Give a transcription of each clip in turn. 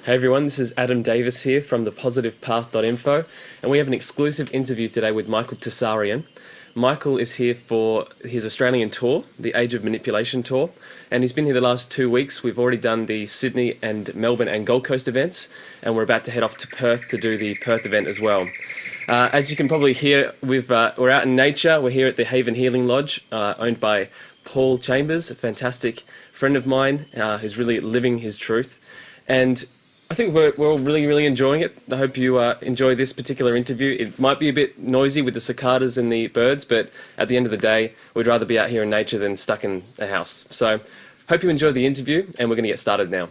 Hey everyone, this is Adam Davis here from thepositivepath.info, and we have an exclusive interview today with Michael Tsarion. Michael is here for his Australian tour, the Age of Manipulation tour, and he's been here the last 2 weeks. We've already done the Sydney and Melbourne and Gold Coast events, and we're about to head off to Perth to do the Perth event as well. As you can probably hear, we're out in nature. We're here at the Haven Healing Lodge, owned by Paul Chambers, a fantastic friend of mine who's really living his truth. And I think we're all really enjoying it. I hope you enjoy this particular interview. It might be a bit noisy with the cicadas and the birds, but at the end of the day, we'd rather be out here in nature than stuck in a house. So, hope you enjoy the interview, and we're going to get started now.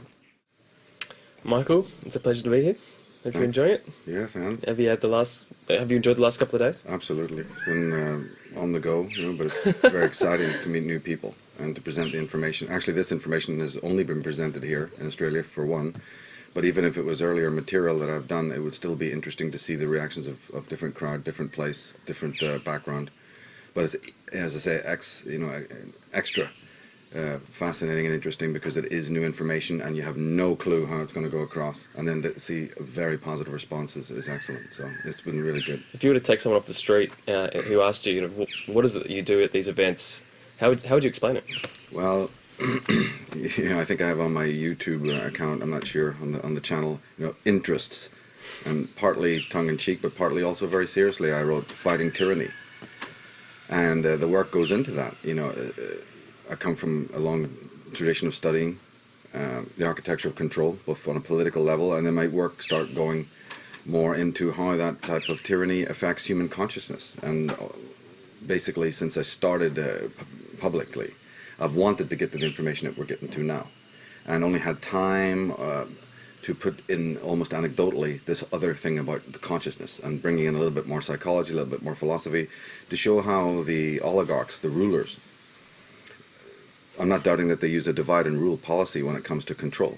Michael, it's a pleasure to be here. Hope you enjoy it. Yes, I am. Have you enjoyed the last couple of days? Absolutely. It's been on the go, but it's very exciting to meet new people and to present the information. Actually, this information has only been presented here in Australia, for one. But even if it was earlier material that I've done, it would still be interesting to see the reactions of different crowd, different place, different background. But it's, as I say, extra fascinating and interesting because it is new information and you have no clue how it's going to go across. And then to see very positive responses is excellent. So it's been really good. If you were to take someone off the street who asked you, what is it that you do at these events, how would you explain it? Well, I think I have on my YouTube account, I'm not sure, on the channel, interests, and partly tongue-in-cheek, but partly also very seriously, I wrote Fighting Tyranny, and the work goes into that. I come from a long tradition of studying the architecture of control, both on a political level, and then my work start going more into how that type of tyranny affects human consciousness. And basically, since I started publicly, I've wanted to get to the information that we're getting to now, and only had time to put in, almost anecdotally, this other thing about the consciousness and bringing in a little bit more psychology, a little bit more philosophy, to show how the oligarchs, the rulers, I'm not doubting that they use a divide and rule policy when it comes to control,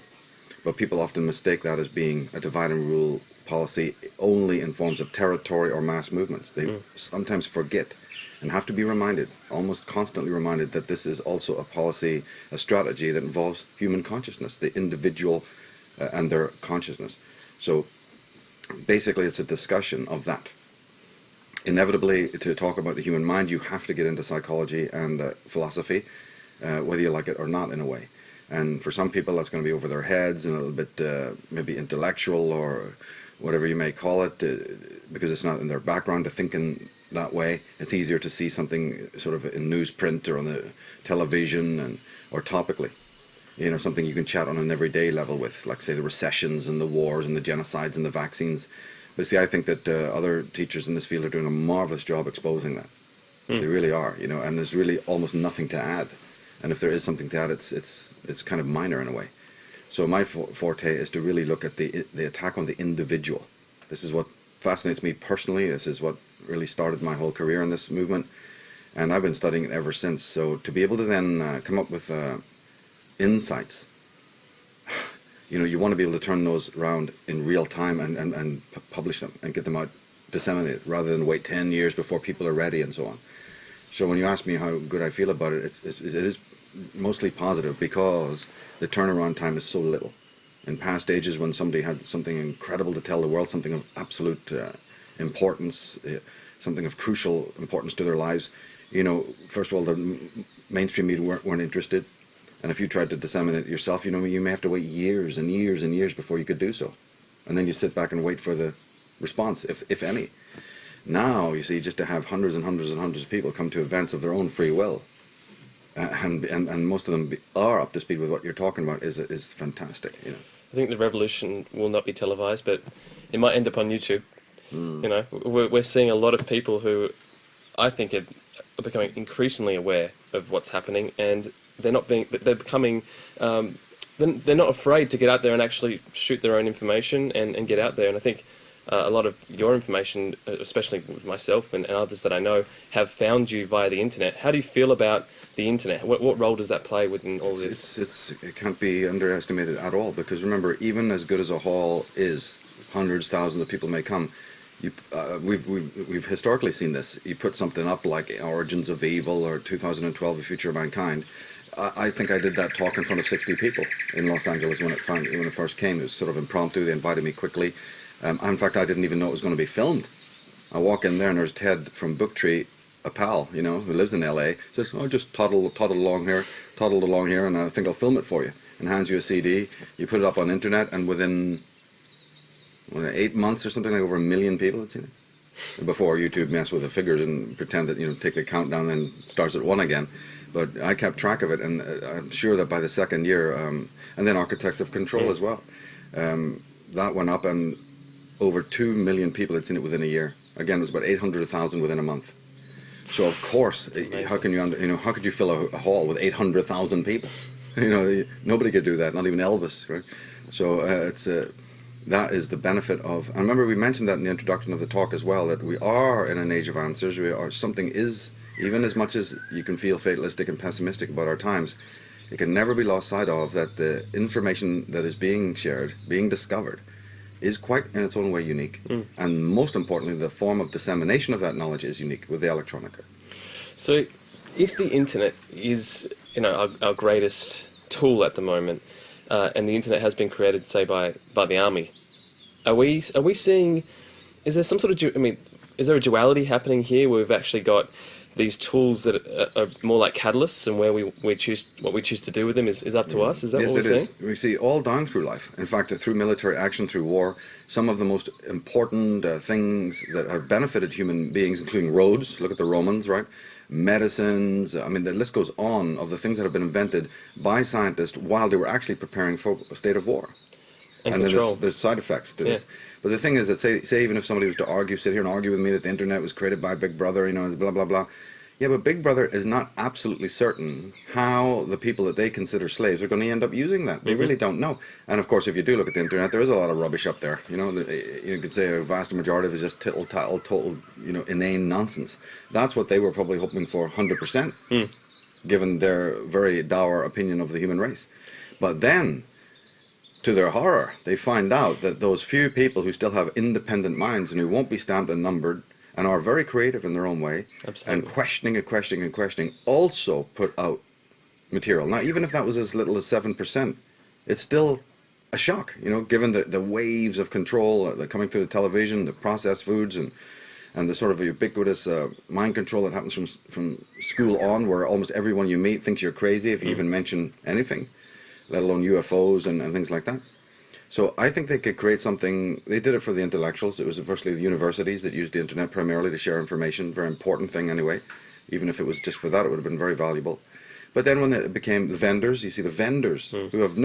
but people often mistake that as being a divide and rule policy only in forms of territory or mass movements. They sometimes forget and have to be reminded, almost constantly reminded, that this is also a policy, a strategy that involves human consciousness, the individual and their consciousness. So basically it's a discussion of that. Inevitably, to talk about the human mind, you have to get into psychology and philosophy, whether you like it or not, in a way. And for some people that's going to be over their heads and a little bit maybe intellectual or whatever you may call it, because it's not in their background to think in that way. It's easier to see something sort of in newsprint or on the television or topically. Something you can chat on an everyday level with, like say the recessions and the wars and the genocides and the vaccines. But see, I think that other teachers in this field are doing a marvelous job exposing that. They really are, and there's really almost nothing to add. And if there is something to add, it's kind of minor in a way. So my forte is to really look at the attack on the individual. This is what fascinates me personally. This is what really started my whole career in this movement, and I've been studying it ever since. So to be able to then come up with insights, you want to be able to turn those around in real time and publish them and get them out, disseminated, rather than wait 10 years before people are ready and so on. So when you ask me how good I feel about it, it is mostly positive because the turnaround time is so little. In past ages, when somebody had something incredible to tell the world, something of absolute importance, something of crucial importance to their lives, first of all, the mainstream media weren't interested. And if you tried to disseminate it yourself, you may have to wait years and years and years before you could do so. And then you sit back and wait for the response, if any. Now, you see, just to have hundreds and hundreds and hundreds of people come to events of their own free will, and most of them are up to speed with what you're talking about, is fantastic. I think the revolution will not be televised, but it might end up on YouTube. We're seeing a lot of people who I think are becoming increasingly aware of what's happening, and they're not afraid to get out there and actually shoot their own information and get out there. And I think a lot of your information, especially with myself and others that I know, have found you via the internet. How do you feel about the internet? What role does that play within all this? It can't be underestimated at all, because remember, even as good as a hall is, hundreds, thousands of people may come. We've historically seen this. You put something up like Origins of Evil or 2012, The Future of Mankind, I think I did that talk in front of 60 people in Los Angeles when it first came. It was sort of impromptu. They invited me quickly. In fact, I didn't even know it was going to be filmed. I walk in there and there's Ted from Booktree, a pal, you know, who lives in LA. Says, "Oh, just toddle along here, and I think I'll film it for you." And hands you a CD. You put it up on the internet, and within 8 months or something, like over 1 million people had seen it. Before YouTube messed with the figures and pretend that, you know, take the countdown and starts at 1 again. But I kept track of it, and I'm sure that by the second year, and then Architects of Control as well, that went up, and over 2 million people had seen it within a year. Again, it was about 800,000 within a month. So of course, how could you fill a hall with 800,000 people? You know, nobody could do that, not even Elvis, right? So that is the benefit of. I remember we mentioned that in the introduction of the talk as well, that we are in an age of answers. Something is, even as much as you can feel fatalistic and pessimistic about our times, it can never be lost sight of that the information that is being shared, being discovered, is quite in its own way unique. And most importantly, the form of dissemination of that knowledge is unique with the electronica. So if the internet is, you know, our greatest tool at the moment, and the internet has been created, say, by the army, are we seeing, is there some sort of, is there a duality happening here where we've actually got these tools that are more like catalysts, and where we choose what we choose to do with them is up to us? Is that yes, what we're it seeing? is. We see all down through life. In fact, through military action, through war, some of the most important things that have benefited human beings, including roads. Look at the Romans, right? Medicines. I mean, the list goes on of the things that have been invented by scientists while they were actually preparing for a state of war. And then there's side effects to this. But the thing is that, say even if somebody was to sit here and argue with me that the internet was created by Big Brother, you know, blah, blah, blah. Yeah, but Big Brother is not absolutely certain how the people that they consider slaves are going to end up using that. They really don't know. And of course, if you do look at the internet, there is a lot of rubbish up there. You know, you could say a vast majority of it is just tittle-tattle, total, you know, inane nonsense. That's what they were probably hoping for 100%, given their very dour opinion of the human race. But then, to their horror, they find out that those few people who still have independent minds and who won't be stamped and numbered and are very creative in their own way, and questioning, also put out material. Now, even if that was as little as 7%, it's still a shock, you know, given the waves of control that are coming through the television, the processed foods, and the sort of ubiquitous mind control that happens from school on, where almost everyone you meet thinks you're crazy if you even mention anything, let alone UFOs and things like that. So I think they could create something. They did it for the intellectuals. It was firstly the universities that used the internet primarily to share information. Very important thing anyway. Even if it was just for that, it would have been very valuable. But then when it became the vendors, you see the vendors who have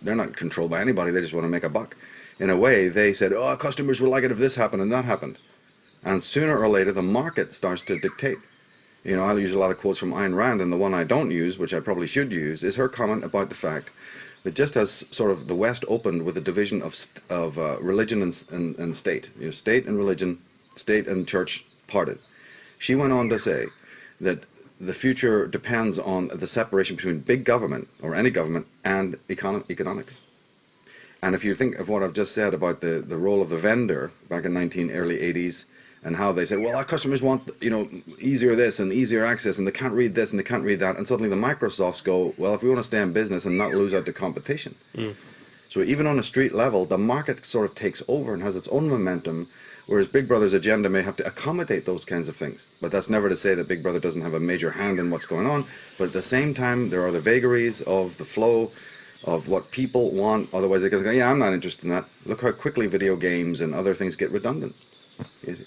they're not controlled by anybody. They just want to make a buck. In a way, they said, "Oh, customers will like it if this happened and that happened." And sooner or later, the market starts to dictate. You know, I'll use a lot of quotes from Ayn Rand, and the one I don't use, which I probably should use, is her comment about the fact that just as sort of the West opened with the division of religion and state, you know, state and religion, state and church parted, she went on to say that the future depends on the separation between big government, or any government, and economics. And if you think of what I've just said about the role of the vendor back in early 80s, and how they said, well, our customers want, you know, easier this and easier access, and they can't read this and they can't read that, and suddenly the Microsofts go, well, if we want to stay in business and not lose out to competition. So even on a street level, the market sort of takes over and has its own momentum, whereas Big Brother's agenda may have to accommodate those kinds of things. But that's never to say that Big Brother doesn't have a major hand in what's going on, but at the same time, there are the vagaries of the flow of what people want. Otherwise they go, yeah, I'm not interested in that. Look how quickly video games and other things get redundant.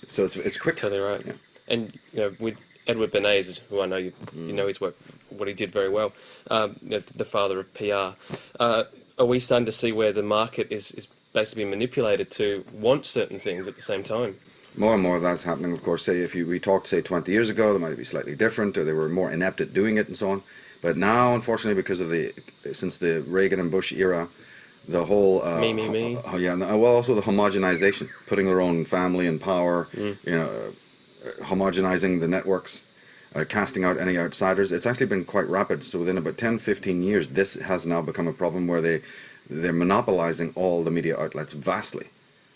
So it's quick. Totally right. Yeah. And you know, with Edward Bernays, who I know you know his work, what he did very well, you know, the father of PR, are we starting to see where the market is basically manipulated to want certain things at the same time? More and more of that's happening, of course. Say we talked, say, 20 years ago, they might be slightly different, or they were more inept at doing it and so on. But now, unfortunately, because of since the Reagan and Bush era, the whole me. Well, also the homogenization, putting their own family in power, you know, homogenizing the networks, casting out any outsiders. It's actually been quite rapid. So within about 10-15 years, this has now become a problem where they're monopolizing all the media outlets vastly.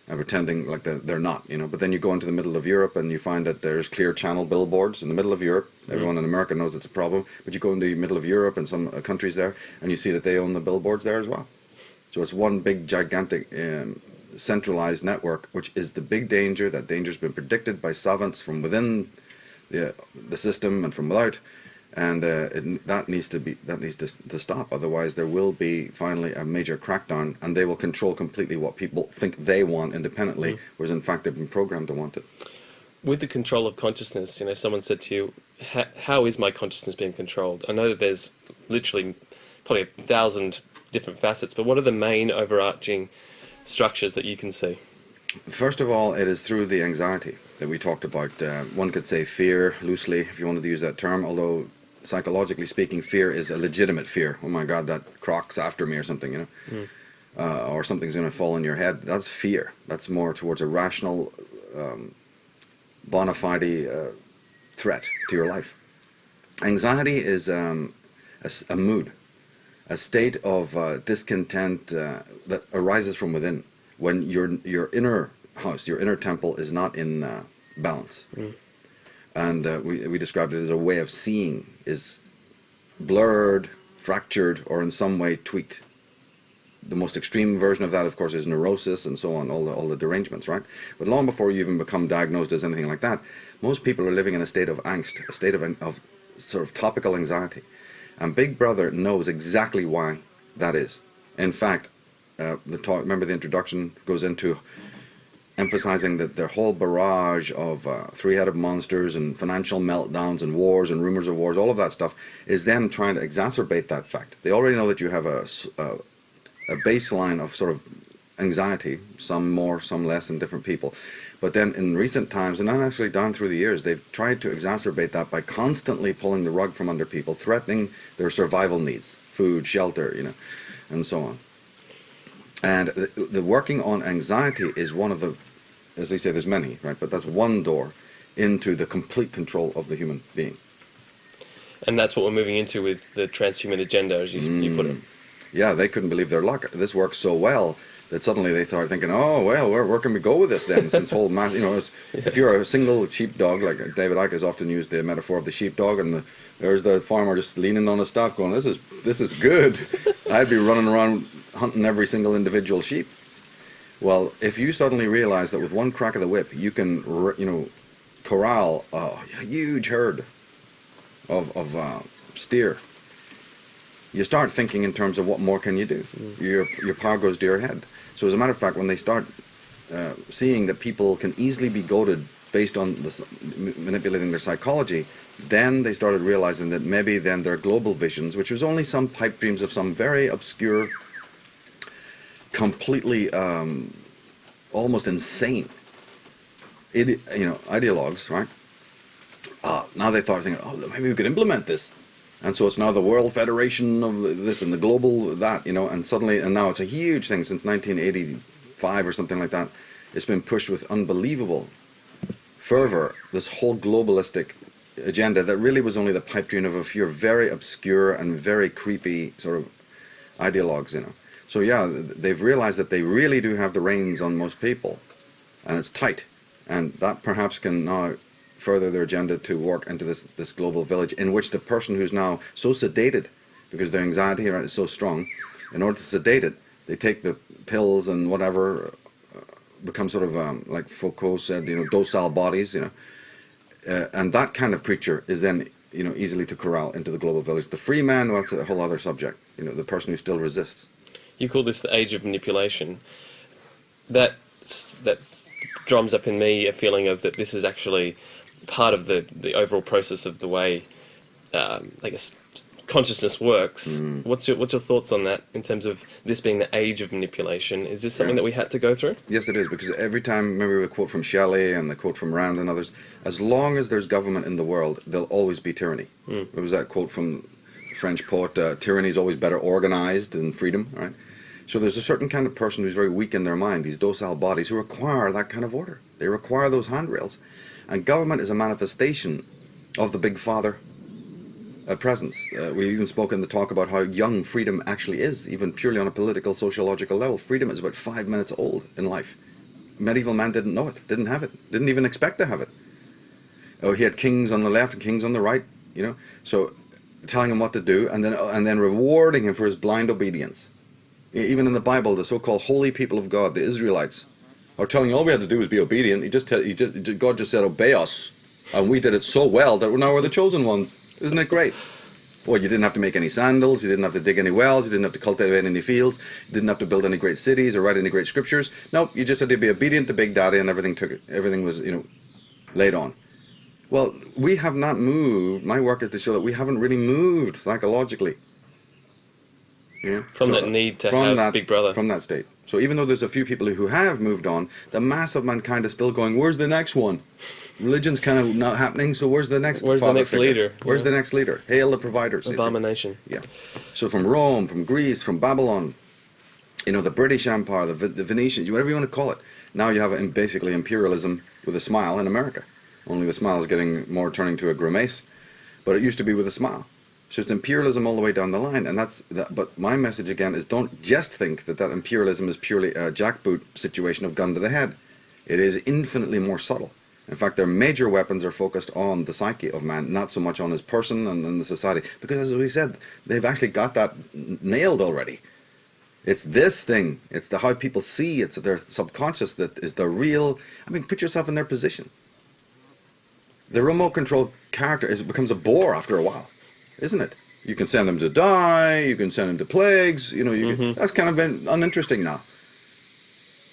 and pretending like they're not, you know. But then you go into the middle of Europe and you find that there's clear channel billboards in the middle of Europe. Everyone in America knows it's a problem, but you go into the middle of Europe and some countries there, and you see that they own the billboards there as well. So it's one big, gigantic, centralized network, which is the big danger. That danger's been predicted by savants from within the system and from without. And that needs to stop. Otherwise, there will be finally a major crackdown, and they will control completely what people think they want independently, whereas in fact they've been programmed to want it. With the control of consciousness, you know, someone said to you, "How is my consciousness being controlled?" I know that there's literally probably 1,000 different facets, but what are the main overarching structures that you can see? First of all, it is through the anxiety that we talked about. One could say fear loosely, if you wanted to use that term, although psychologically speaking, fear is a legitimate fear. Oh my God, that croc's after me or something, you know, or something's going to fall on your head. That's fear. That's more towards a rational, bona fide threat to your life. Anxiety is a mood, a state of discontent that arises from within when your inner house, your inner temple is not in balance. And we described it as a way of seeing is blurred, fractured, or in some way tweaked. The most extreme version of that, of course, is neurosis and so on, all the derangements, right? But long before you even become diagnosed as anything like that, most people are living in a state of angst, a state of sort of topical anxiety. And Big Brother knows exactly why that is. In fact, remember the introduction goes into emphasizing that their whole barrage of three-headed monsters and financial meltdowns and wars and rumors of wars, all of that stuff, is them trying to exacerbate that fact. They already know that you have a baseline of sort of anxiety, some more, some less in different people. But then in recent times, and then actually down through the years, they've tried to exacerbate that by constantly pulling the rug from under people, threatening their survival needs, food, shelter, you know, and so on. And the working on anxiety is one of the, as they say, there's many, right? But that's one door into the complete control of the human being. And that's what we're moving into with the transhuman agenda, as you put it. Yeah, they couldn't believe their luck. This works so well that suddenly they started thinking, oh, well, where can we go with this then? Since whole mass, you know, if you're a single sheepdog, like David Icke has often used the metaphor of the sheepdog, and there's the farmer just leaning on his staff going, this is good. I'd be running around hunting every single individual sheep. Well, if you suddenly realize that with one crack of the whip, you can, you know, corral a huge herd of steer, you start thinking in terms of what more can you do. Your power goes to your head. So as a matter of fact, when they start seeing that people can easily be goaded based on manipulating their psychology, then they started realizing that maybe then their global visions, which was only some pipe dreams of some very obscure, completely almost insane, ideologues, right? Now they started thinking, oh, maybe we could implement this. And so it's now the World Federation of this and the global that, you know, and now it's a huge thing since 1985 or something like that. It's been pushed with unbelievable fervor, this whole globalistic agenda that really was only the pipe dream of a few very obscure and very creepy sort of ideologues, you know. So yeah, they've realized that they really do have the reins on most people, and it's tight, and that perhaps can now further their agenda to work into this global village in which the person who's now so sedated because their anxiety is so strong, in order to sedate it, they take the pills and whatever, become sort of like Foucault said, you know, docile bodies, you know, and that kind of creature is then, you know, easily to corral into the global village. The free man, well, that's a whole other subject, you know, the person who still resists. You call this the age of manipulation. That drums up in me a feeling of that this is actually part of the overall process of the way, I guess, consciousness works. What's your thoughts on that in terms of this being the age of manipulation? Is this something that we had to go through? Yes, it is, because every time, remember the quote from Shelley and the quote from Rand and others, as long as there's government in the world, there'll always be tyranny. There was that quote from the French poet, tyranny is always better organized than freedom, right? So there's a certain kind of person who's very weak in their mind, these docile bodies, who require that kind of order. They require those handrails. And government is a manifestation of the Big Father presence. We even spoke in the talk about how young freedom actually is, even purely on a political, sociological level. Freedom is about 5 minutes old in life. medieval man didn't know it, didn't have it, didn't even expect to have it. Oh, he had kings on the left and kings on the right, you know. So telling him what to do, and then rewarding him for his blind obedience. Even in the Bible, the so-called holy people of God, the Israelites, are telling you all we had to do was be obedient. God just said, obey us, and we did it so well that now we're the chosen ones. Isn't it great? Well, you didn't have to make any sandals, you didn't have to dig any wells, you didn't have to cultivate any fields, you didn't have to build any great cities or write any great scriptures. No, you just had to be obedient to Big Daddy, and everything was, laid on. Well, we have not moved. My work is to show that we haven't really moved psychologically. From that need to have Big Brother. From that state. So even though there's a few people who have moved on, the mass of mankind is still going, where's the next one? Religion's kind of not happening, so where's the next leader? Where's the next leader? Hail the providers. Abomination. Yeah. So from Rome, from Greece, from Babylon, the British Empire, the Venetians, whatever you want to call it. Now you have basically imperialism with a smile in America. Only the smile is getting more turning to a grimace. But it used to be with a smile. So it's imperialism all the way down the line, and but my message again is don't just think that imperialism is purely a jackboot situation of gun to the head. It is infinitely more subtle. In fact, their major weapons are focused on the psyche of man, not so much on his person and the society. Because as we said, they've actually got that nailed already. It's this thing, it's how people see, it's their subconscious that is the real. I mean, put yourself in their position. The remote control character becomes a bore after a while. Isn't it? You can send them to die, you can send them to plagues, that's kind of uninteresting now.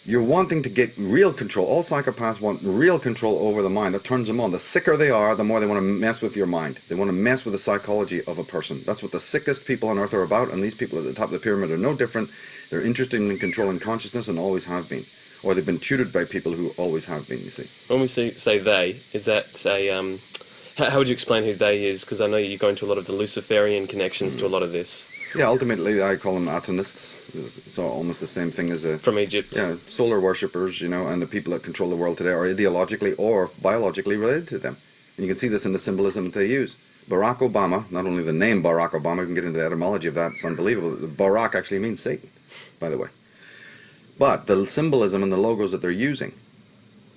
You're wanting to get real control. All psychopaths want real control over the mind. That turns them on. The sicker they are, the more they want to mess with your mind. They want to mess with the psychology of a person. That's what the sickest people on earth are about, and these people at the top of the pyramid are no different. They're interested in controlling consciousness and always have been. Or they've been tutored by people who always have been, you see. When we say they, is that a... How would you explain who they is? Because I know you go into a lot of the Luciferian connections to a lot of this. Yeah, ultimately I call them Atonists. It's almost the same thing as from Egypt. Yeah, solar worshippers, and the people that control the world today are ideologically or biologically related to them. And you can see this in the symbolism that they use. Barack Obama, not only the name Barack Obama, we can get into the etymology of that, it's unbelievable. Barack actually means Satan, by the way. But the symbolism and the logos that they're using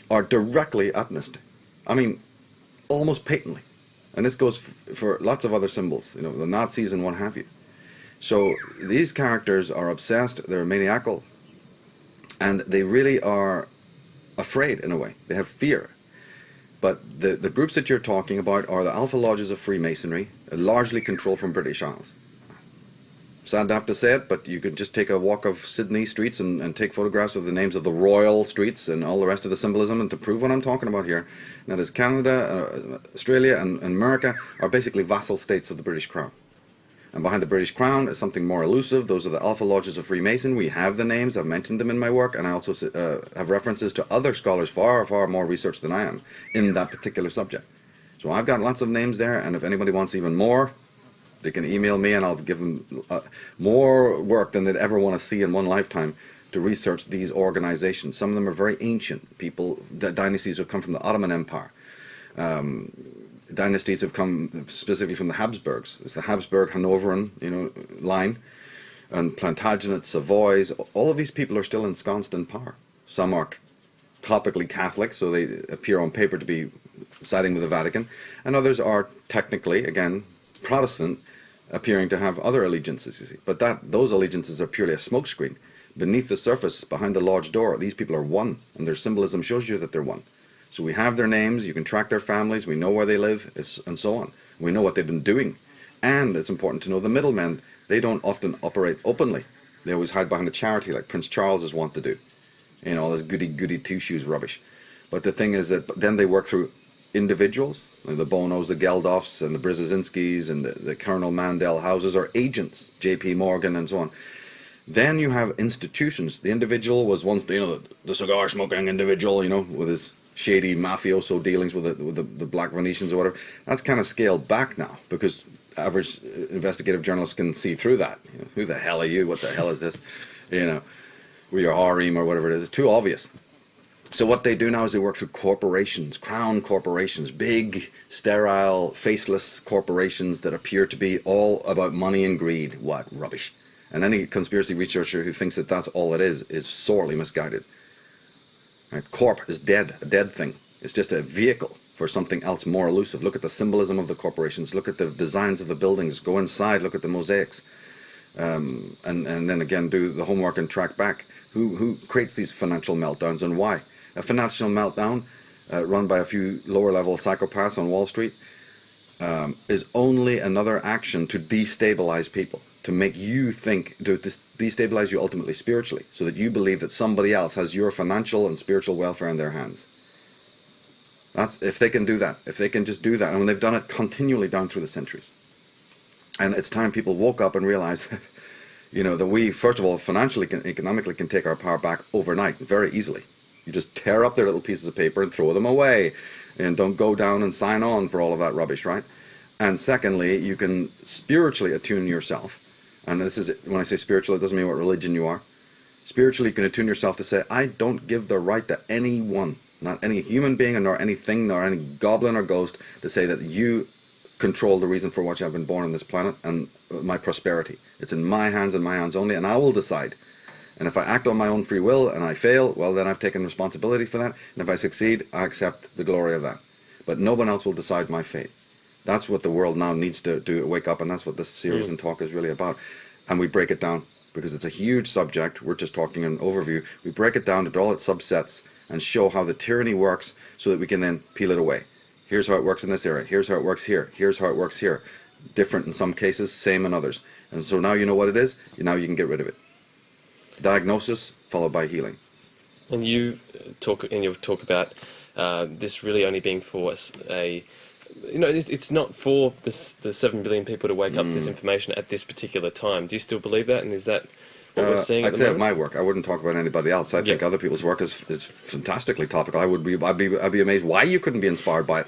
are directly Atonist. I mean, almost patently. And this goes for lots of other symbols, the Nazis and what have you. So these characters are obsessed, they're maniacal, and they really are afraid in a way. They have fear. But the groups that you're talking about are the Alpha Lodges of Freemasonry, largely controlled from British Isles. Sad to have to say it, but you could just take a walk of Sydney streets and take photographs of the names of the royal streets and all the rest of the symbolism, and to prove what I'm talking about here, that is Canada, Australia and America are basically vassal states of the British Crown. And behind the British Crown is something more elusive. Those are the Alpha Lodges of Freemason. We have the names, I've mentioned them in my work, and I also have references to other scholars far, far more research than I am in that particular subject. So I've got lots of names there, and if anybody wants even more, they can email me and I'll give them more work than they'd ever want to see in one lifetime to research these organizations. Some of them are very ancient people, dynasties have come from the Ottoman Empire. Dynasties have come specifically from the Habsburgs. It's the Habsburg Hanoverian, line, and Plantagenets, Savoys. All of these people are still ensconced in power. Some are topically Catholic, so they appear on paper to be siding with the Vatican, and others are technically, again, Protestant, appearing to have other allegiances, you see. But those allegiances are purely a smokescreen. Beneath the surface, behind the lodge door, these people are one, and their symbolism shows you that they're one. So we have their names, you can track their families, we know where they live, and so on. We know what they've been doing. And it's important to know the middlemen. They don't often operate openly. They always hide behind a charity like Prince Charles is wont to do. All this goody two-shoes rubbish. But the thing is that then they work through individuals, like the Bonos, the Geldofs, and the Brzezinskis, and the Colonel Mandel houses are agents, J.P. Morgan, and so on. Then you have institutions. The individual was once, the cigar-smoking individual, with his shady mafioso dealings with the black Venetians or whatever. That's kind of scaled back now because average investigative journalists can see through that. Who the hell are you? What the hell is this? With your harem or whatever it is. It's too obvious. So what they do now is they work through corporations, crown corporations, big, sterile, faceless corporations that appear to be all about money and greed. What rubbish. And any conspiracy researcher who thinks that that's all it is sorely misguided. Right? Corp is dead, a dead thing. It's just a vehicle for something else more elusive. Look at the symbolism of the corporations. Look at the designs of the buildings. Go inside. Look at the mosaics. And then again, do the homework and track back. Who creates these financial meltdowns and why? A financial meltdown run by a few lower-level psychopaths on Wall Street is only another action to destabilize people, to make you think, to destabilize you ultimately spiritually, so that you believe that somebody else has your financial and spiritual welfare in their hands. If they can do that, if they can just do that, and they've done it continually down through the centuries. And it's time people woke up and realized, that we, first of all, financially, economically can take our power back overnight, very easily. You just tear up their little pieces of paper and throw them away, and don't go down and sign on for all of that rubbish, right? And secondly, you can spiritually attune yourself. And this is, when I say spiritual, it doesn't mean what religion you are. Spiritually, you can attune yourself to say, I don't give the right to anyone, not any human being, nor anything, nor any goblin or ghost, to say that you control the reason for which I've been born on this planet and my prosperity. It's in my hands and my hands only, and I will decide. And if I act on my own free will and I fail, well, then I've taken responsibility for that. And if I succeed, I accept the glory of that. But no one else will decide my fate. That's what the world now needs to do, wake up, and that's what this series and talk is really about. And we break it down, because it's a huge subject. We're just talking an overview. We break it down into all its subsets and show how the tyranny works so that we can then peel it away. Here's how it works in this area. Here's how it works here. Here's how it works here. Different in some cases, same in others. And so now you know what it is. Now you can get rid of it. Diagnosis followed by healing. And you talk about this really only being for it's not for the 7 billion people to wake up to this information at this particular time. Do you still believe that? And is that what we're seeing at the moment? I'd say my work. I wouldn't talk about anybody else. I think other people's work is fantastically topical. I'd be amazed why you couldn't be inspired by it.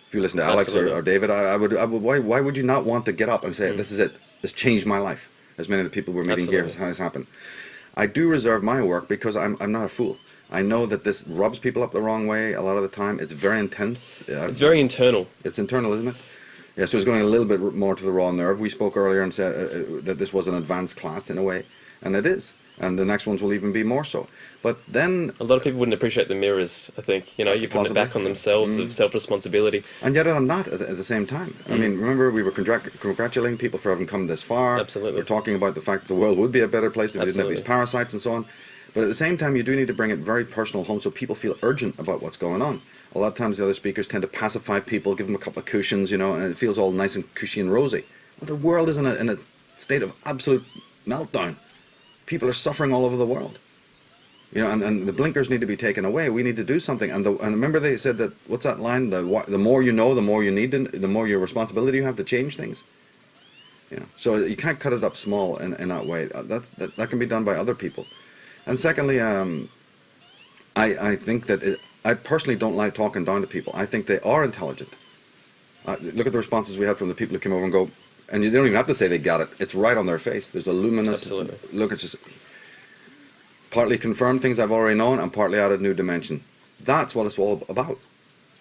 If you listen to Alex or David, I would. Why would you not want to get up and say, this is it. This changed my life. As many of the people we're meeting here has happened. I do reserve my work because I'm not a fool. I know that this rubs people up the wrong way a lot of the time. It's very intense. It's very internal. It's internal, isn't it? Yeah, so it's going a little bit more to the raw nerve. We spoke earlier and said that this was an advanced class in a way, and it is. And the next ones will even be more so. But then a lot of people wouldn't appreciate the mirrors, I think. You're putting it back on themselves of self-responsibility. And yet I'm not at the same time. I mean, remember we were congratulating people for having come this far. Absolutely. We're talking about the fact that the world would be a better place if we didn't have these parasites and so on. But at the same time, you do need to bring it very personal home so people feel urgent about what's going on. A lot of times the other speakers tend to pacify people, give them a couple of cushions, and it feels all nice and cushy and rosy. Well, the world is in a state of absolute meltdown. People are suffering all over the world. And the blinkers need to be taken away. We need to do something. And remember they said that, what's that line? The more you know, the more you need, the more your responsibility you have to change things. So you can't cut it up small in that way. That can be done by other people. And secondly, I think that I personally don't like talking down to people. I think they are intelligent. Look at the responses we had from the people who came over and go, and you don't even have to say they got it. It's right on their face. There's a luminous look. It's just partly confirmed things I've already known and partly added new dimension. That's what it's all about.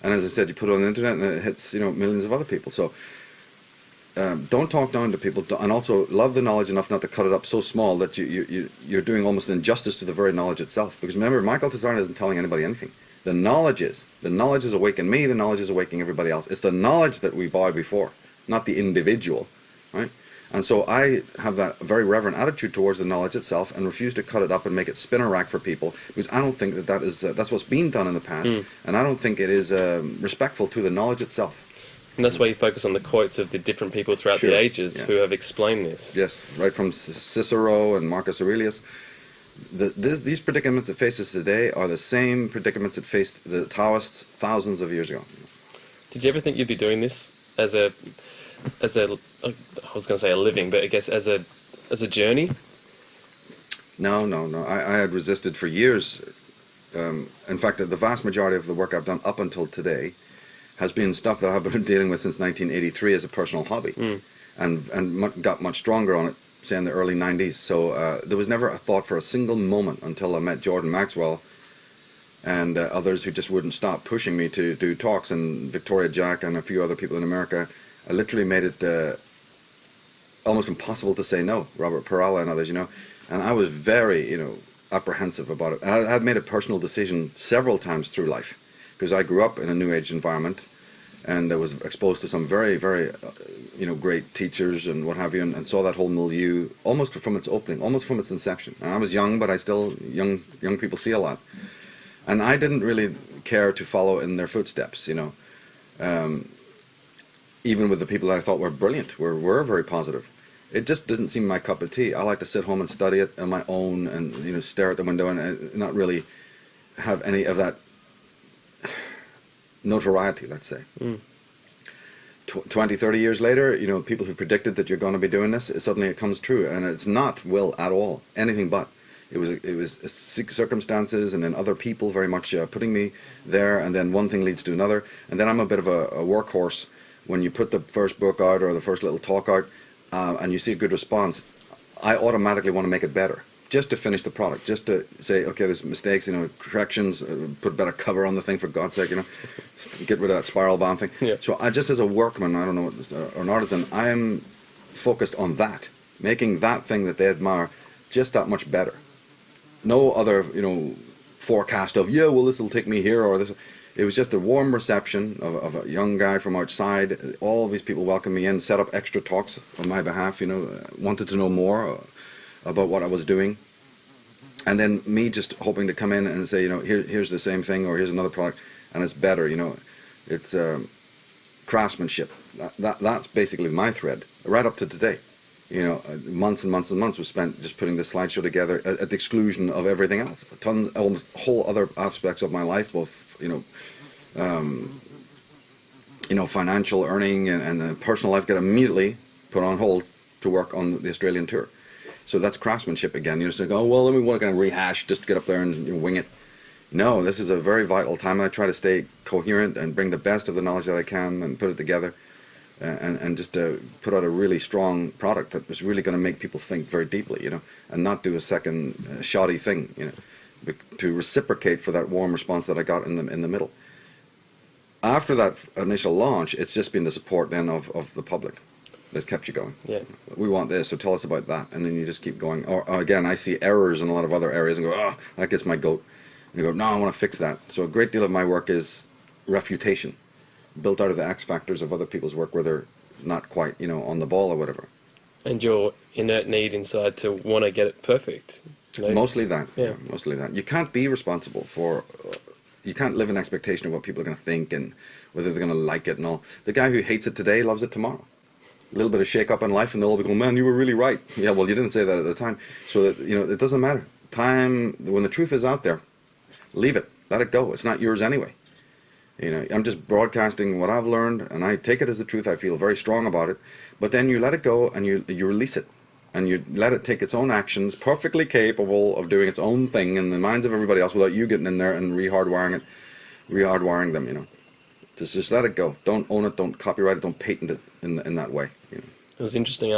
And as I said, you put it on the internet and it hits millions of other people. So don't talk down to people, and also love the knowledge enough not to cut it up so small that you're doing almost an injustice to the very knowledge itself. Because remember, Michael Tsarion isn't telling anybody anything. The knowledge is awakening me, the knowledge is awakening everybody else. It's the knowledge that we bow before, not the individual, right? And so I have that very reverent attitude towards the knowledge itself and refuse to cut it up and make it spinner rack for people, because I don't think that is that's what's been done in the past, and I don't think it is respectful to the knowledge itself. And that's why you focus on the quotes of the different people throughout the ages who have explained this. Yes, right from Cicero and Marcus Aurelius. These predicaments that face us today are the same predicaments that faced the Taoists thousands of years ago. Did you ever think you'd be doing this as a I was going to say a living, but I guess as a journey? No. I had resisted for years. In fact, the vast majority of the work I've done up until today has been stuff that I've been dealing with since 1983 as a personal hobby, and got much stronger on it, say in the early 90s. So there was never a thought for a single moment until I met Jordan Maxwell and others who just wouldn't stop pushing me to do talks, and Victoria Jack and a few other people in America. I literally made it almost impossible to say no. Robert Perala and others, and I was very, apprehensive about it. I had made a personal decision several times through life, because I grew up in a New Age environment, and I was exposed to some very, very, great teachers and what have you, and saw that whole milieu almost from its opening, almost from its inception. And I was young, but I still, young people see a lot. And I didn't really care to follow in their footsteps, even with the people that I thought were brilliant, were very positive. It just didn't seem my cup of tea. I like to sit home and study it on my own and, stare at the window and not really have any of that notoriety, let's say. 20, 30 years later, people who predicted that you're going to be doing this, suddenly it comes true. And it's not will at all, anything but. It was circumstances and then other people very much putting me there, and then one thing leads to another. And then I'm a bit of a workhorse. When you put the first book out or the first little talk out and you see a good response, I automatically want to make it better, just to finish the product, just to say, okay, there's mistakes, corrections, put a better cover on the thing, for God's sake, get rid of that spiral bound thing. Yeah. So I just, as a workman, I don't know, or an artisan, I am focused on that, making that thing that they admire just that much better. No other, forecast of, this will take me here or this. It was just a warm reception of a young guy from outside. All of these people welcomed me in, set up extra talks on my behalf, wanted to know more about what I was doing. And then me just hoping to come in and say, here's the same thing, or here's another product, and it's better, It's craftsmanship. That's basically my thread, right up to today. Months and months and months was spent just putting this slideshow together at the exclusion of everything else. Almost whole other aspects of my life, both, financial earning and personal life, get immediately put on hold to work on the Australian tour. So that's craftsmanship again. You just go, let me want to rehash, just get up there and wing it. No, this is a very vital time. I try to stay coherent and bring the best of the knowledge that I can and put it together. And just put out a really strong product that was really going to make people think very deeply, and not do a second shoddy thing, to reciprocate for that warm response that I got in the middle. After that initial launch, it's just been the support then of the public that kept you going. Yeah. We want this, so tell us about that, and then you just keep going. Or again, I see errors in a lot of other areas and go, that gets my goat. And you go, no, I want to fix that. So a great deal of my work is refutation, built out of the X factors of other people's work where they're not quite, on the ball or whatever. And your inert need inside to want to get it perfect. Mostly that. Yeah. Mostly that. You can't be responsible for, you can't live in expectation of what people are going to think and whether they're going to like it and all. The guy who hates it today loves it tomorrow. A little bit of shake up in life and they'll all be going, man, you were really right. Yeah, well, you didn't say that at the time. So that, it doesn't matter. Time, when the truth is out there, leave it. Let it go. It's not yours anyway. I'm just broadcasting what I've learned, and I take it as the truth. I feel very strong about it. But then you let it go, and you release it. And you let it take its own actions, perfectly capable of doing its own thing in the minds of everybody else without you getting in there and rehardwiring them, Just let it go. Don't own it, don't copyright it, don't patent it in that way. It was interesting,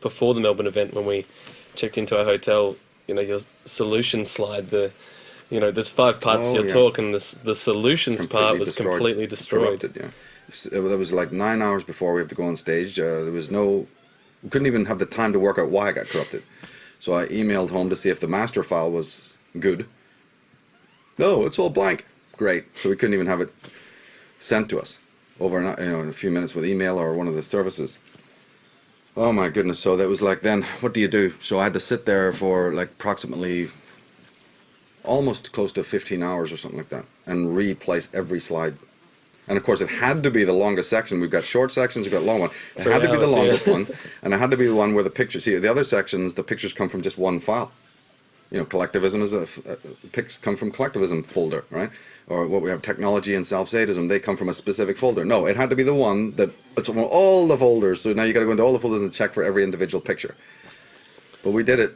before the Melbourne event, when we checked into our hotel, your solution slide, there's 5 parts to your talk, and the solutions part was completely destroyed. Corrupted, yeah. There was like 9 hours before we have to go on stage. We couldn't even have the time to work out why it got corrupted. So I emailed home to see if the master file was good. No, it's all blank. Great. So we couldn't even have it sent to us over in a few minutes with email or one of the services. Oh my goodness. So that was like, then what do you do? So I had to sit there for like approximately almost close to 15 hours or something like that, and replace every slide. And of course, it had to be the longest section. We've got short sections, we've got long one. It had to be the longest one, and it had to be the one where the pictures. See, the other sections, the pictures come from just one file. Collectivism is pics come from collectivism folder, right? Or what we have, technology and self-sadism, they come from a specific folder. No, it had to be the one that it's from all the folders. So now you got to go into all the folders and check for every individual picture. But we did it.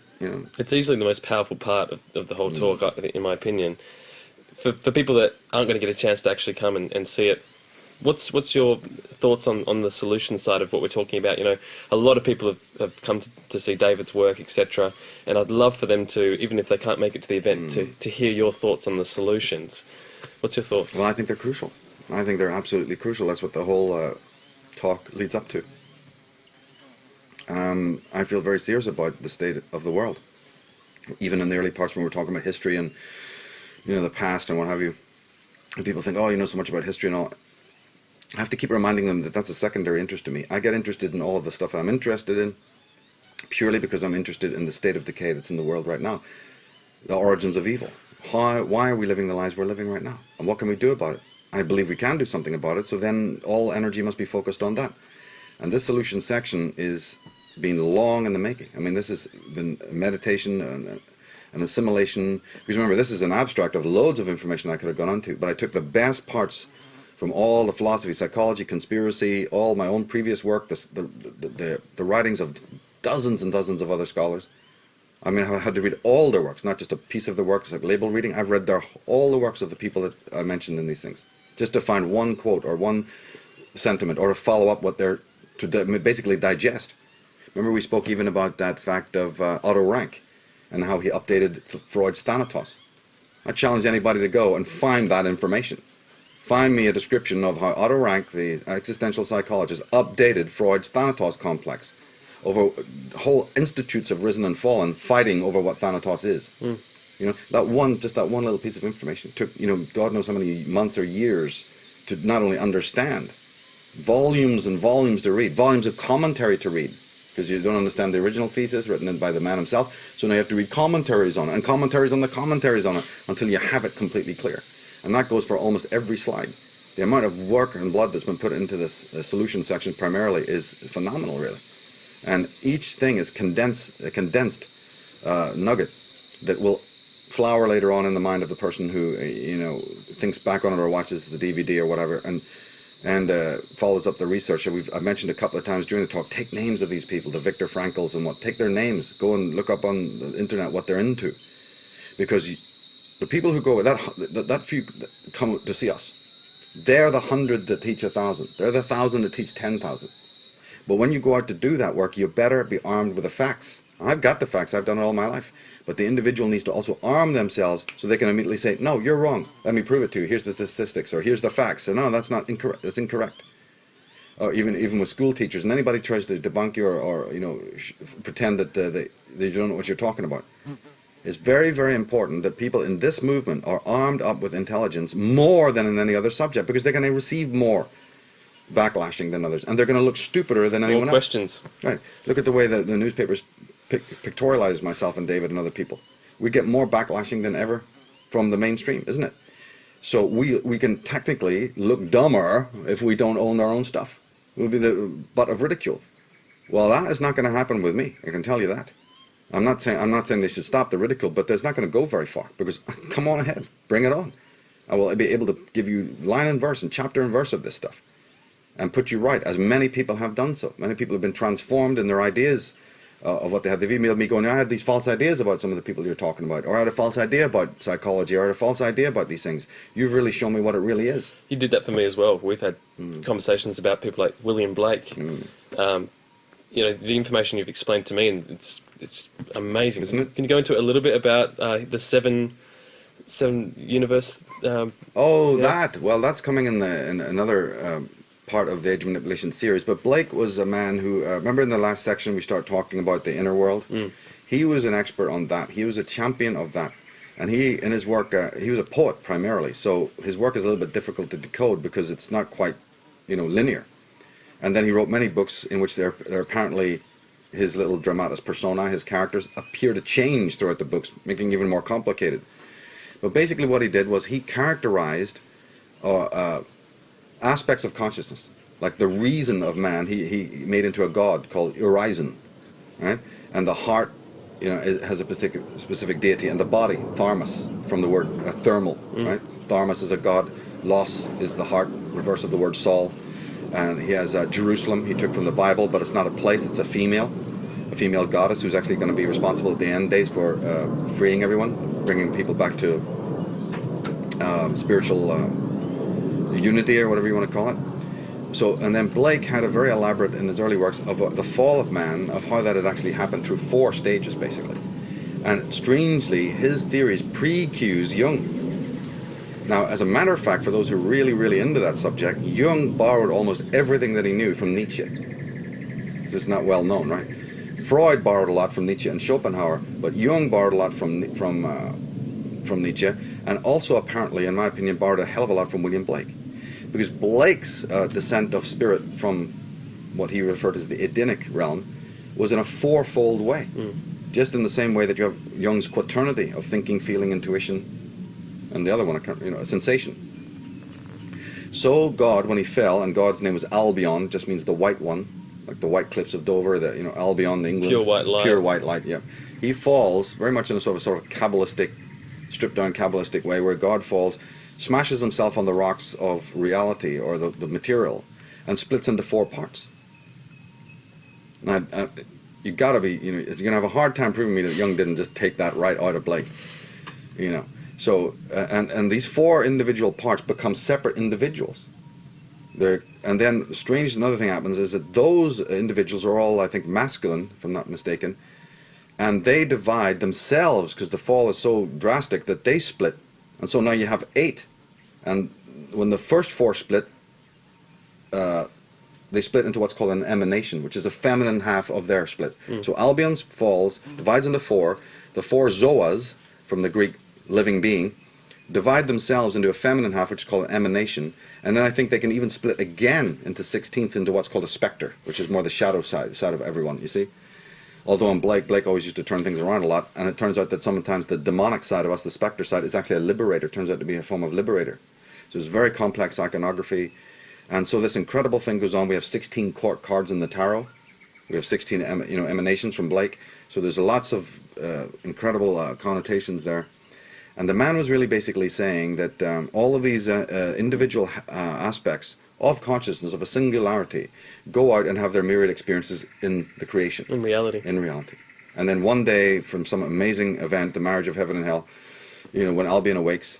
It's easily the most powerful part of the whole talk, in my opinion. For people that aren't going to get a chance to actually come and see it, what's your thoughts on the solution side of what we're talking about? A lot of people have come to see David's work, etc. And I'd love for them to, even if they can't make it to the event, to hear your thoughts on the solutions. What's your thoughts? Well, I think they're crucial. I think they're absolutely crucial. That's what the whole talk leads up to. I feel very serious about the state of the world. even in the early parts when we're talking about history and, the past and what have you. And people think, oh, you know so much about history and all. I have to keep reminding them that that's a secondary interest to me. I get interested in all of the stuff I'm interested in purely because I'm interested in the state of decay that's in the world right now. The origins of evil. Why are we living the lives we're living right now? And what can we do about it? I believe we can do something about it, so then all energy must be focused on that. And this solution section is been long in the making. I mean, this has been meditation and assimilation. Because remember, this is an abstract of loads of information I could have gone into, but I took the best parts from all the philosophy, psychology, conspiracy, all my own previous work, the writings of dozens and dozens of other scholars. I mean, I had to read all their works, not just a piece of their works, like label reading. I've read all the works of the people that I mentioned in these things, just to find one quote or one sentiment, or to follow up what they're, to basically digest. Remember we spoke even about that fact of Otto Rank and how he updated Freud's Thanatos. I challenge anybody to go and find that information. Find me a description of how Otto Rank, the existential psychologist, updated Freud's Thanatos complex. Over whole institutes have risen and fallen fighting over what Thanatos is. That one little piece of information took, God knows how many months or years to not only understand, volumes and volumes to read, volumes of commentary to read, because you don't understand the original thesis written by the man himself, so now you have to read commentaries on it, and commentaries on the commentaries on it, until you have it completely clear. And that goes for almost every slide. The amount of work and blood that's been put into this solution section primarily is phenomenal, really. And each thing is a condensed nugget that will flower later on in the mind of the person who, thinks back on it or watches the DVD or whatever, and follows up the research. I've mentioned a couple of times during the talk, take names of these people, the Viktor Frankls and take their names, go and look up on the internet what they're into. Because the people who go, that few that come to see us, they're the 100 that teach 1,000. They're the 1,000 that teach 10,000. But when you go out to do that work, you better be armed with the facts. I've got the facts. I've done it all my life. But the individual needs to also arm themselves so they can immediately say, no, you're wrong. Let me prove it to you. Here's the statistics, or here's the facts. So no, that's not incorrect. That's incorrect. Or even with school teachers, and anybody tries to debunk you or pretend that they don't know what you're talking about. It's very, very important that people in this movement are armed up with intelligence more than in any other subject, because they're going to receive more backlashing than others, and they're going to look stupider than anyone else. More questions. Right. Look at the way that the newspapers pictorialize myself and David and other people. We get more backlashing than ever from the mainstream, isn't it? So we can technically look dumber if we don't own our own stuff. We'll be the butt of ridicule. Well, that is not going to happen with me. I can tell you that. I'm not saying they should stop the ridicule, but there's not going to go very far, because come on ahead, bring it on. I will be able to give you line and verse and chapter and verse of this stuff, and put you right, as many people have done so. Many people have been transformed in their ideas of what they had. They've emailed me going, I had these false ideas about some of the people you're talking about, or I had a false idea about psychology, or I had a false idea about these things. You've really shown me what it really is. You did that for me as well. We've had conversations about people like William Blake. The information you've explained to me, and it's amazing. Isn't it? Can you go into it a little bit about the seven universe? That's coming in another part of the Age of Manipulation series. But Blake was a man who, remember in the last section we start talking about the inner world? He was an expert on that. He was a champion of that. And in his work, he was a poet primarily, so his work is a little bit difficult to decode because it's not quite, linear. And then he wrote many books in which they're apparently his little dramatis persona, his characters, appear to change throughout the books, making it even more complicated. But basically what he did was he characterized aspects of consciousness, like the reason of man, he made into a god called Urizen, right? And the heart, it has a specific deity, and the body, Tharmas, from the word thermal, right? Tharmas is a god, Los is the heart, reverse of the word Sol, and he has Jerusalem, he took from the Bible, but it's not a place, it's a female goddess who's actually going to be responsible at the end days for freeing everyone, bringing people back to spiritual unity, or whatever you want to call it. So, and then Blake had a very elaborate, in his early works, of the fall of man, of how that had actually happened through 4 stages, basically. And strangely, his theories pre-cues Jung. Now, as a matter of fact, for those who are really, really into that subject, Jung borrowed almost everything that he knew from Nietzsche. This is not well known, right? Freud borrowed a lot from Nietzsche and Schopenhauer, but Jung borrowed a lot from Nietzsche, and also apparently, in my opinion, borrowed a hell of a lot from William Blake, because Blake's descent of spirit from what he referred to as the Edenic realm was in a fourfold way, just in the same way that you have Jung's quaternity of thinking, feeling, intuition, and the other one, sensation. So God, when he fell, and God's name was Albion, just means the white one, like the white cliffs of Dover, the Albion, England, Pure white light. Pure white light. Yeah, he falls very much in a sort of Kabbalistic, stripped down Kabbalistic way, where God falls, smashes himself on the rocks of reality or the material, and splits into 4 parts. Now, you got to be, you're going to have a hard time proving me that Jung didn't just take that right out of Blake, So, and these 4 individual parts become separate individuals. And then, strange, another thing happens is that those individuals are all, I think, masculine, if I'm not mistaken, and they divide themselves because the fall is so drastic that they split, and so now you have 8. And when the first 4 split, they split into what's called an emanation, which is a feminine half of their split. So Albion falls, divides into 4. The 4 zoas, from the Greek living being, divide themselves into a feminine half, which is called an emanation. And then I think they can even split again into 16th into what's called a spectre, which is more the shadow side of everyone, you see? Although in Blake always used to turn things around a lot, and it turns out that sometimes the demonic side of us, the spectre side, is actually a liberator. It turns out to be a form of liberator. So it's very complex iconography. And so this incredible thing goes on. We have 16 court cards in the tarot. We have 16 emanations from Blake. So there's lots of incredible connotations there. And the man was really basically saying that all of these individual aspects of consciousness, of a singularity, go out and have their myriad experiences in the creation. In reality. In reality. And then one day, from some amazing event, the marriage of heaven and hell, when Albion awakes,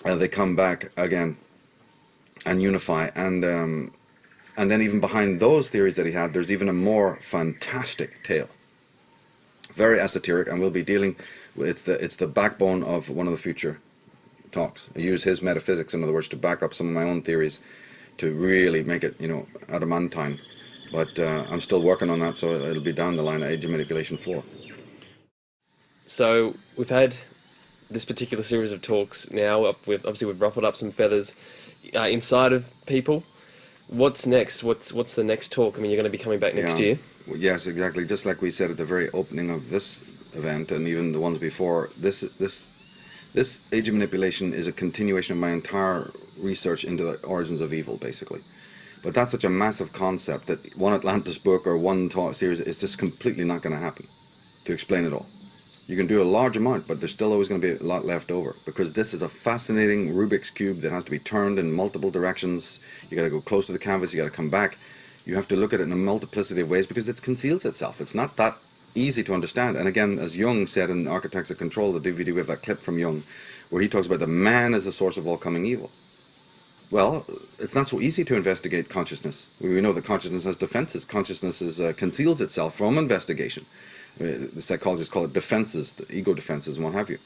they come back again and unify. And then even behind those theories that he had, there's even a more fantastic tale. Very esoteric, and we'll be dealing with it's the backbone of one of the future talks. I use his metaphysics, in other words, to back up some of my own theories, to really make it, adamantine. But I'm still working on that, so it'll be down the line at Age of Manipulation 4. So we've had this particular series of talks now. We've ruffled up some feathers inside of people. What's next? What's the next talk? I mean, you're going to be coming back next year. Well, yes, exactly. Just like we said at the very opening of this event, and even the ones before, this Age of Manipulation is a continuation of my entire research into the origins of evil, basically. But that's such a massive concept that one Atlantis book or one talk series is just completely not going to happen to explain it all. You can do a large amount, but there's still always going to be a lot left over, because this is a fascinating Rubik's Cube that has to be turned in multiple directions. You got to go close to the canvas, you got to come back. You have to look at it in a multiplicity of ways because it conceals itself. It's not that easy to understand. And again, as Jung said in Architects of Control, the DVD, we have that clip from Jung, where he talks about the man as the source of all coming evil. Well, it's not so easy to investigate consciousness. We know that consciousness has defenses. Consciousness conceals itself from investigation. The psychologists call it defenses, the ego defenses and what have you.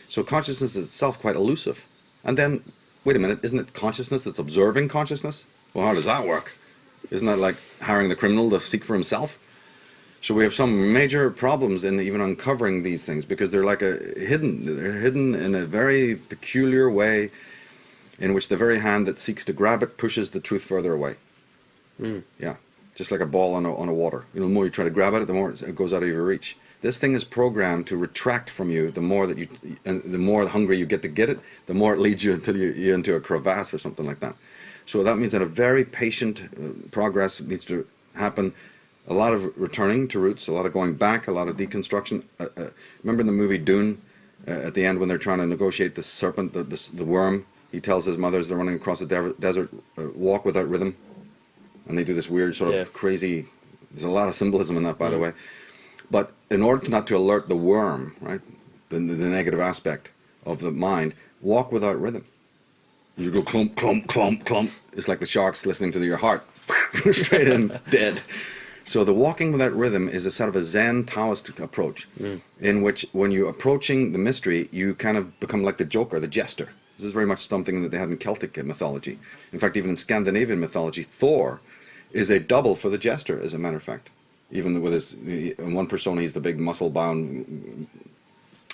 So consciousness is itself quite elusive. And then, wait a minute, isn't it consciousness that's observing consciousness? Well, how does that work? Isn't that like hiring the criminal to seek for himself? So we have some major problems in even uncovering these things, because they're like they're hidden in a very peculiar way, in which the very hand that seeks to grab it pushes the truth further away. Yeah, just like a ball on a water. The more you try to grab at it, the more it goes out of your reach. This thing is programmed to retract from you. The more the more hungry you get to get it, the more it leads you until you're into a crevasse or something like that. So that means that a very patient progress needs to happen. A lot of returning to roots, a lot of going back, a lot of deconstruction. Remember in the movie Dune, at the end when they're trying to negotiate the serpent, the worm, he tells his mother as they're running across the desert, walk without rhythm. And they do this weird sort of crazy, there's a lot of symbolism in that, by the way. But in order not to alert the worm, right, the negative aspect of the mind, walk without rhythm. You go clump, clump, clump, clump. It's like the sharks listening to your heart. Straight in, dead. So the walking without rhythm is a sort of a Zen Taoist approach, in which when you're approaching the mystery, you kind of become like the joker, the jester. This is very much something that they had in Celtic mythology. In fact, even in Scandinavian mythology, Thor is a double for the jester, as a matter of fact. Even with his, in one persona, he's the big muscle-bound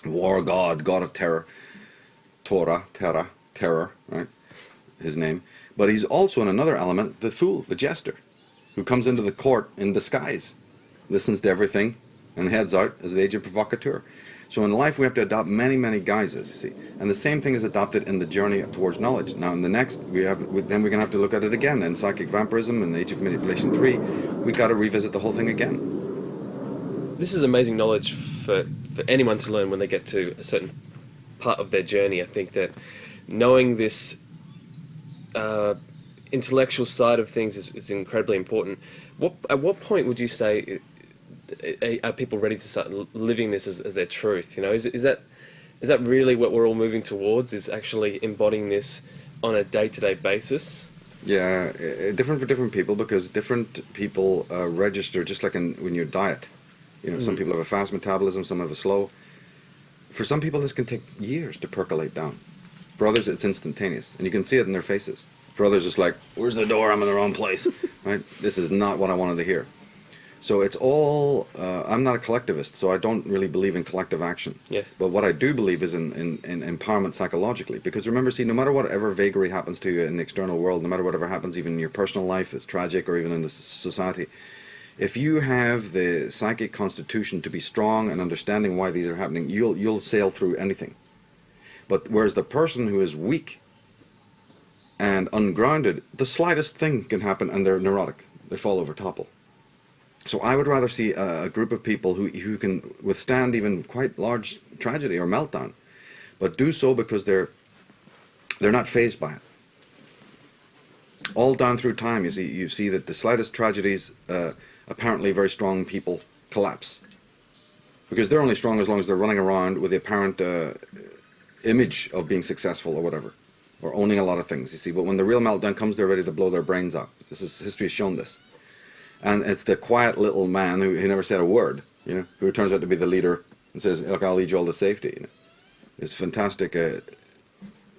war god, god of terror, terror, right? His name. But he's also in another element, the fool, the jester, who comes into the court in disguise, listens to everything, and heads out as the aged provocateur. So in life we have to adopt many, many guises, you see. And the same thing is adopted in the journey towards knowledge. Now in the next, then we're going to have to look at it again. In Psychic Vampirism and the Age of Manipulation 3, we got to revisit the whole thing again. This is amazing knowledge for anyone to learn when they get to a certain part of their journey. I think that knowing this intellectual side of things is incredibly important. At what point would you say are people ready to start living this as their truth? You know, is that really what we're all moving towards? Is actually embodying this on a day-to-day basis? Yeah, different for different people, because different people register just like when you diet. You know, some people have a fast metabolism, some have a slow. For some people, this can take years to percolate down. For others, it's instantaneous, and you can see it in their faces. For others, it's like, where's the door? I'm in the wrong place. Right? This is not what I wanted to hear. So it's all, I'm not a collectivist, so I don't really believe in collective action. Yes. But what I do believe is in empowerment psychologically. Because remember, see, no matter whatever vagary happens to you in the external world, no matter whatever happens even in your personal life, it's tragic, or even in the society, if you have the psychic constitution to be strong and understanding why these are happening, you'll sail through anything. But whereas the person who is weak and ungrounded, the slightest thing can happen and they're neurotic. They fall over, topple. So I would rather see a group of people who can withstand even quite large tragedy or meltdown, but do so because they're not fazed by it. All down through time, you see that the slightest tragedies, apparently very strong people collapse, because they're only strong as long as they're running around with the apparent image of being successful or whatever, or owning a lot of things. You see, but when the real meltdown comes, they're ready to blow their brains out. History has shown this. And it's the quiet little man who never said a word, you know, who turns out to be the leader and says, "Look, I'll lead you all to safety." You know, there's fantastic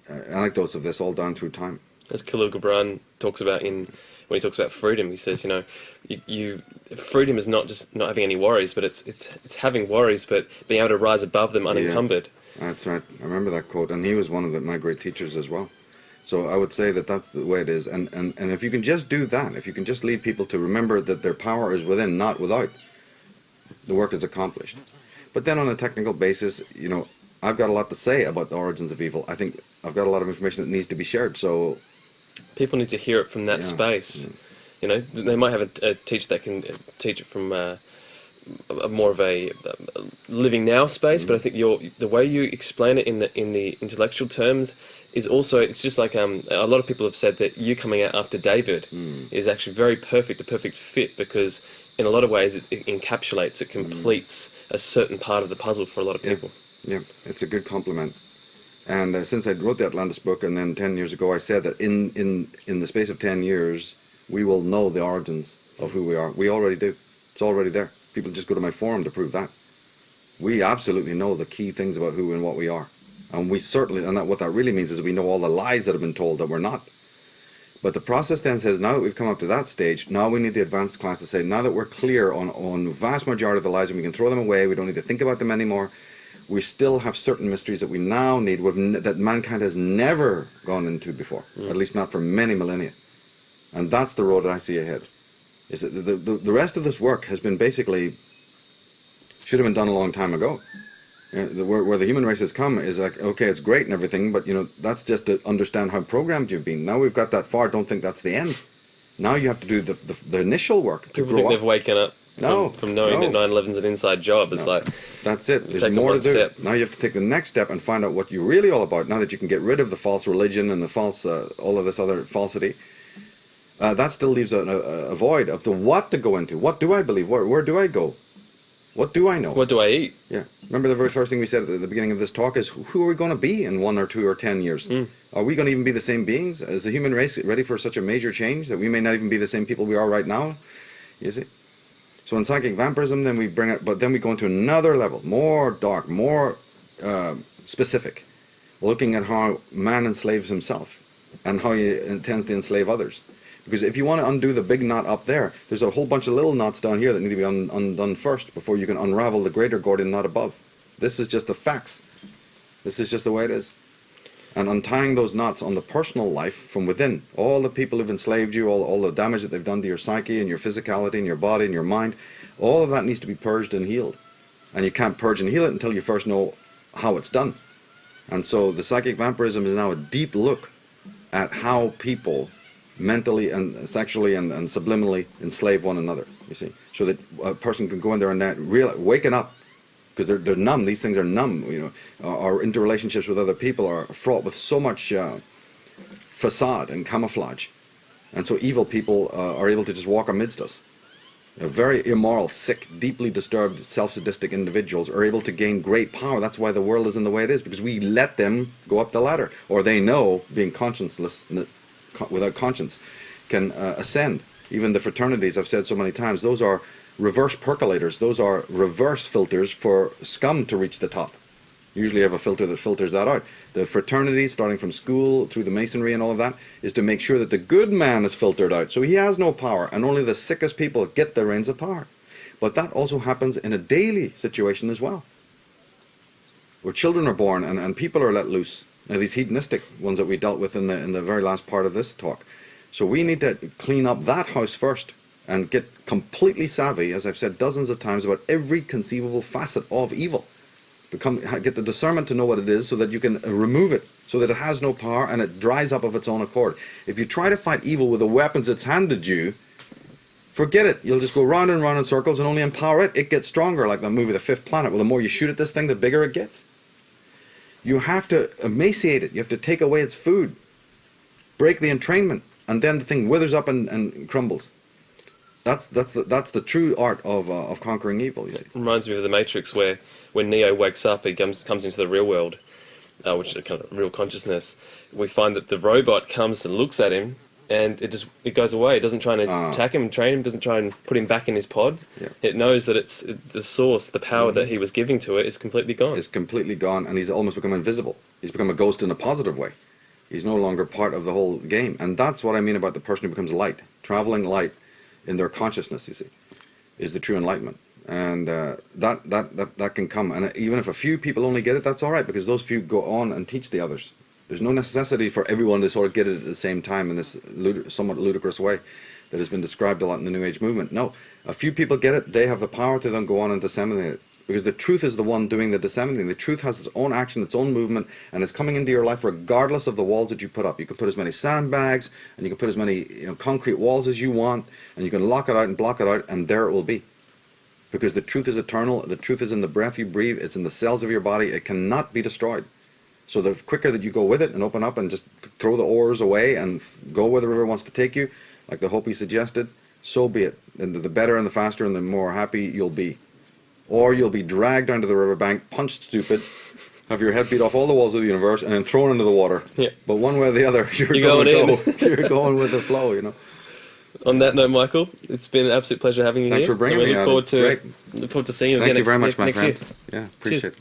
anecdotes of this all down through time. As Khalil Gibran talks about when he talks about freedom, he says, you know, freedom is not just not having any worries, but it's having worries, but being able to rise above them unencumbered. Yeah, that's right. I remember that quote, and he was one of my great teachers as well. So I would say that that's the way it is. And if you can just do that, if you can just lead people to remember that their power is within, not without, the work is accomplished. But then on a technical basis, you know, I've got a lot to say about the origins of evil. I think I've got a lot of information that needs to be shared. So people need to hear it from that space. Yeah. You know, they might have a teacher that can teach it from a more of a living now space, but I think the way you explain it in the intellectual terms is also, it's just like a lot of people have said that you coming out after David is actually very perfect, the perfect fit, because in a lot of ways it encapsulates, it completes a certain part of the puzzle for a lot of people. Yeah, it's a good compliment. And since I wrote the Atlantis book, and then 10 years ago I said that in the space of 10 years we will know the origins of who we are. We already do. It's already there. People just go to my forum to prove that. We absolutely know the key things about who and what we are. And we certainly, and what that really means is we know all the lies that have been told that we're not. But the process then says, now that we've come up to that stage, now we need the advanced class to say, now that we're clear on the vast majority of the lies and we can throw them away, we don't need to think about them anymore, we still have certain mysteries that we now need, that mankind has never gone into before, at least not for many millennia. And that's the road that I see ahead. Is that the rest of this work has been basically, should have been done a long time ago. Where the human race has come is like, okay, it's great and everything, but you know, that's just to understand how programmed you've been. Now we've got that far, don't think that's the end. Now you have to do the initial work. People think they've waken up from knowing that 9/11's an inside job. It's like, that's it. There's more to do. Step. Now you have to take the next step and find out what you're really all about. Now that you can get rid of the false religion and the false, all of this other falsity, that still leaves a void of what to go into. What do I believe? Where do I go? What do I know? What do I eat? Yeah. Remember the very first thing we said at the beginning of this talk is, who are we going to be in 1 or 2 or 10 years? Are we going to even be the same beings? Is the human race ready for such a major change that we may not even be the same people we are right now? You see? So in psychic vampirism, then we bring it, but then we go into another level, more dark, more specific, looking at how man enslaves himself and how he intends to enslave others. Because if you want to undo the big knot up there, there's a whole bunch of little knots down here that need to be undone first before you can unravel the greater Gordian knot above. This is just the facts. This is just the way it is. And untying those knots on the personal life from within, all the people who've enslaved you, all the damage that they've done to your psyche and your physicality and your body and your mind, all of that needs to be purged and healed. And you can't purge and heal it until you first know how it's done. And so the psychic vampirism is now a deep look at how people mentally and sexually and subliminally enslave one another, you see, so that a person can go in there and that waking up, because they're numb. These things are numb. You know, our interrelationships with other people are fraught with so much facade and camouflage, and so evil people are able to just walk amidst us. You know, very immoral, sick, deeply disturbed, self-sadistic individuals are able to gain great power. That's why the world is in the way it is, because we let them go up the ladder, or they know, being conscienceless, without conscience, can ascend. Even the fraternities, I've said so many times, those are reverse percolators. Those are reverse filters for scum to reach the top. Usually you have a filter that filters that out. The fraternities, starting from school through the masonry and all of that, is to make sure that the good man is filtered out, so he has no power, and only the sickest people get the reins of power. But that also happens in a daily situation as well, where children are born and people are let loose. Now, these hedonistic ones that we dealt with in the very last part of this talk. So we need to clean up that house first and get completely savvy, as I've said dozens of times, about every conceivable facet of evil. Get the discernment to know what it is so that you can remove it, so that it has no power and it dries up of its own accord. If you try to fight evil with the weapons it's handed you, forget it. You'll just go round and round in circles and only empower it. It gets stronger, like the movie The Fifth Planet, where the more you shoot at this thing, the bigger it gets. You have to emaciate it. You have to take away its food, break the entrainment, and then the thing withers up and crumbles. That's the true art of conquering evil, you see. It reminds me of The Matrix, where when Neo wakes up, he comes into the real world, which is a kind of real consciousness. We find that the robot comes and looks at him, and it goes away. It doesn't try and attack him and train him, doesn't try and put him back in his pod. Yeah. It knows that it's the source, the power that he was giving to it is completely gone. It's completely gone, and he's almost become invisible. He's become a ghost in a positive way. He's no longer part of the whole game. And that's what I mean about the person who becomes light. Traveling light in their consciousness, you see, is the true enlightenment. And that can come. And even if a few people only get it, that's all right, because those few go on and teach the others. There's no necessity for everyone to sort of get it at the same time in this somewhat ludicrous way that has been described a lot in the New Age movement. No, a few people get it, they have the power to then go on and disseminate it. Because the truth is the one doing the disseminating. The truth has its own action, its own movement, and it's coming into your life regardless of the walls that you put up. You can put as many sandbags, and you can put as many concrete walls as you want, and you can lock it out and block it out, and there it will be. Because the truth is eternal, the truth is in the breath you breathe, it's in the cells of your body, it cannot be destroyed. So the quicker that you go with it and open up and just throw the oars away and go where the river wants to take you, like the Hopi suggested, so be it. And the better and the faster and the more happy you'll be. Or you'll be dragged down to the riverbank, punched stupid, have your head beat off all the walls of the universe, and then thrown into the water. Yeah. But one way or the other, you're going to go. You're going with the flow, you know. On that note, Michael, it's been an absolute pleasure having you Thanks here. for bringing me. Look forward to seeing you again Thank you very much, my next friend. year. Yeah, appreciate it.